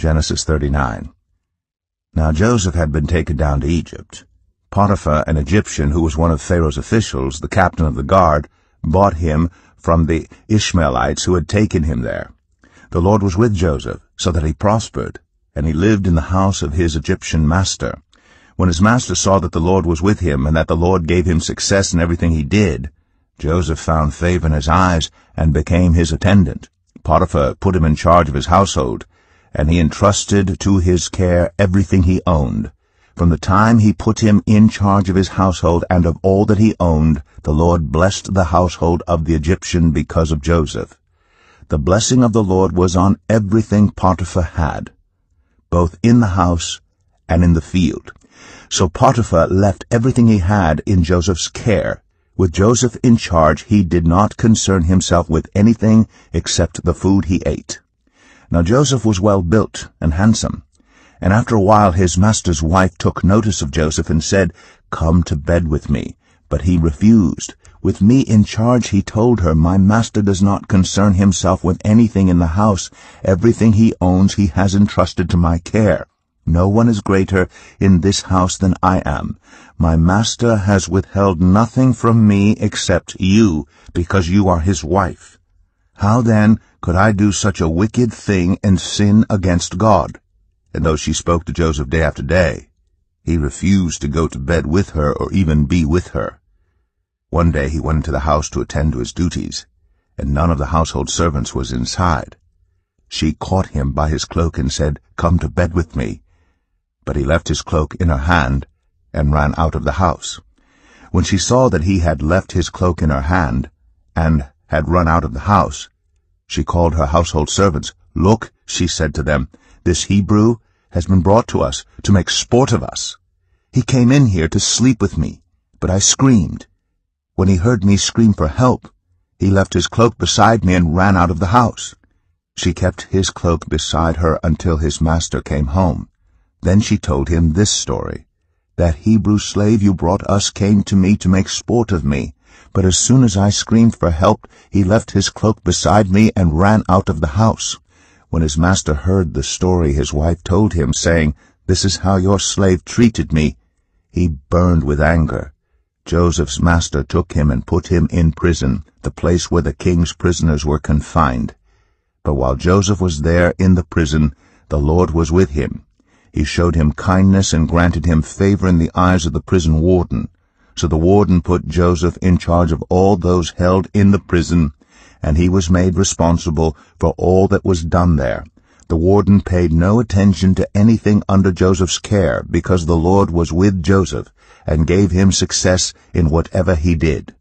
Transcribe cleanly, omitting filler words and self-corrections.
Genesis 39. Now Joseph had been taken down to Egypt. Potiphar, an Egyptian who was one of Pharaoh's officials, the captain of the guard, bought him from the Ishmaelites who had taken him there. The Lord was with Joseph, so that he prospered, and he lived in the house of his Egyptian master. When his master saw that the Lord was with him, and that the Lord gave him success in everything he did, Joseph found favor in his eyes and became his attendant. Potiphar put him in charge of his household, and he entrusted to his care everything he owned. From the time he put him in charge of his household and of all that he owned, the Lord blessed the household of the Egyptian because of Joseph. The blessing of the Lord was on everything Potiphar had, both in the house and in the field. So Potiphar left everything he had in Joseph's care. With Joseph in charge, he did not concern himself with anything except the food he ate. Now Joseph was well built and handsome. And after a while his master's wife took notice of Joseph and said, "Come to bed with me." But he refused. With me in charge, he told her, "My master does not concern himself with anything in the house. Everything he owns he has entrusted to my care. No one is greater in this house than I am. My master has withheld nothing from me except you, because you are his wife. How then could I do such a wicked thing and sin against God?" And though she spoke to Joseph day after day, he refused to go to bed with her or even be with her. One day he went into the house to attend to his duties, and none of the household servants was inside. She caught him by his cloak and said, "Come to bed with me." But he left his cloak in her hand and ran out of the house. When she saw that he had left his cloak in her hand and had run out of the house, she called her household servants. "Look," she said to them, "this Hebrew has been brought to us to make sport of us. He came in here to sleep with me, but I screamed. When he heard me scream for help, he left his cloak beside me and ran out of the house." She kept his cloak beside her until his master came home. Then she told him this story: "That Hebrew slave you brought us came to me to make sport of me, but as soon as I screamed for help, he left his cloak beside me and ran out of the house." When his master heard the story his wife told him, saying, "This is how your slave treated me," he burned with anger. Joseph's master took him and put him in prison, the place where the king's prisoners were confined. But while Joseph was there in the prison, the Lord was with him. He showed him kindness and granted him favor in the eyes of the prison warden. So the warden put Joseph in charge of all those held in the prison, and he was made responsible for all that was done there. The warden paid no attention to anything under Joseph's care, because the Lord was with Joseph and gave him success in whatever he did.